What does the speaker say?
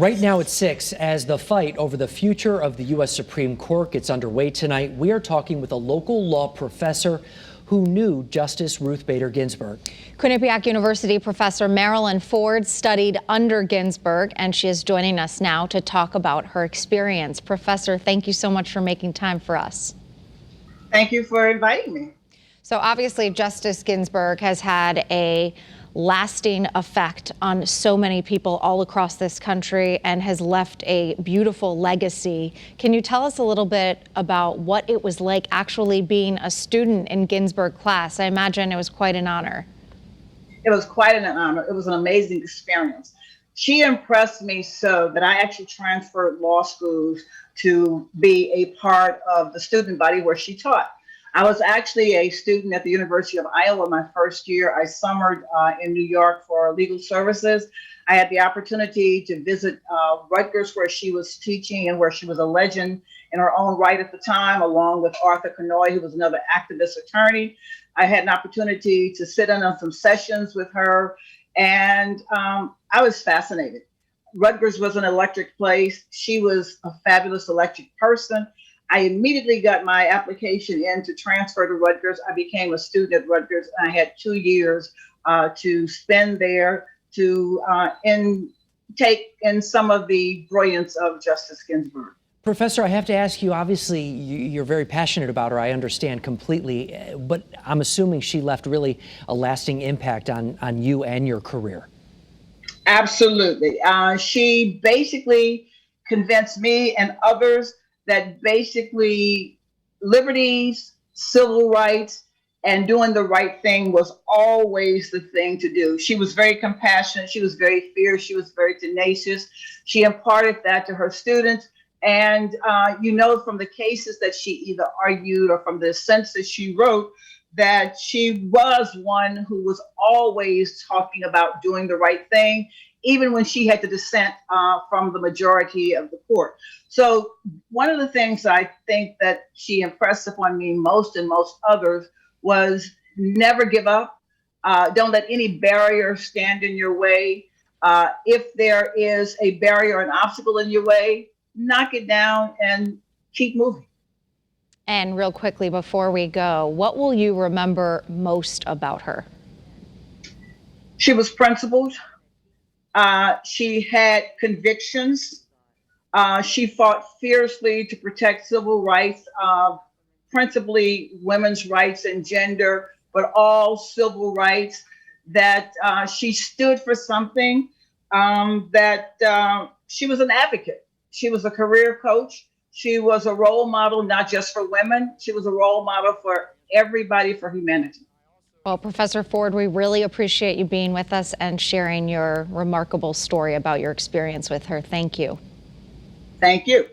Right now at 6, as the fight over the future of the U.S. Supreme Court gets underway tonight, we are talking with a local law professor who knew Justice Ruth Bader Ginsberg. Quinnipiac University professor Marilyn Ford studied under Ginsberg, and she is joining us now to talk about her experience. Professor, thank you so much for making time for us. Thank you for inviting me. So obviously, Justice Ginsberg has had a lasting effect on so many people all across this country and has left a beautiful legacy. Can you tell us a little bit about what it was like actually being a student in Ginsberg class? I imagine it was quite an honor. It was quite an honor. It was an amazing experience. She impressed me so that I actually transferred law schools to be a part of the student body where she taught. I was actually a student at the University of Iowa my first year. I summered in New York for legal services. I had the opportunity to visit Rutgers, where she was teaching and where she was a legend in her own right at the time, along with Arthur Conoy, who was another activist attorney. I had an opportunity to sit in on some sessions with her, and I was fascinated. Rutgers was an electric place. She was a fabulous electric person. I immediately got my application in to transfer to Rutgers. I became a student at Rutgers, and I had 2 years to spend there to take in some of the brilliance of Justice Ginsburg. Professor, I have to ask you, obviously, you're very passionate about her. I understand completely, but I'm assuming she left really a lasting impact on you and your career. Absolutely. She basically convinced me and others that basically liberties, civil rights, and doing the right thing was always the thing to do. She was very compassionate. She was very fierce. She was very tenacious. She imparted that to her students. And you know, from the cases that she either argued or from the dissents that she wrote, that she was one who was always talking about doing the right thing, even when she had to dissent from the majority of the court. So one of the things I think that she impressed upon me most and most others was never give up. Don't let any barrier stand in your way. If there is a barrier, an obstacle in your way, knock it down and keep moving. And real quickly before we go, what will you remember most about her? She was principled. She had convictions. She fought fiercely to protect civil rights, principally women's rights and gender, but all civil rights. That she stood for something, that she was an advocate. She was a career coach. She was a role model, not just for women. She was a role model for everybody, for humanity. Well, Professor Ford, we really appreciate you being with us and sharing your remarkable story about your experience with her. Thank you. Thank you.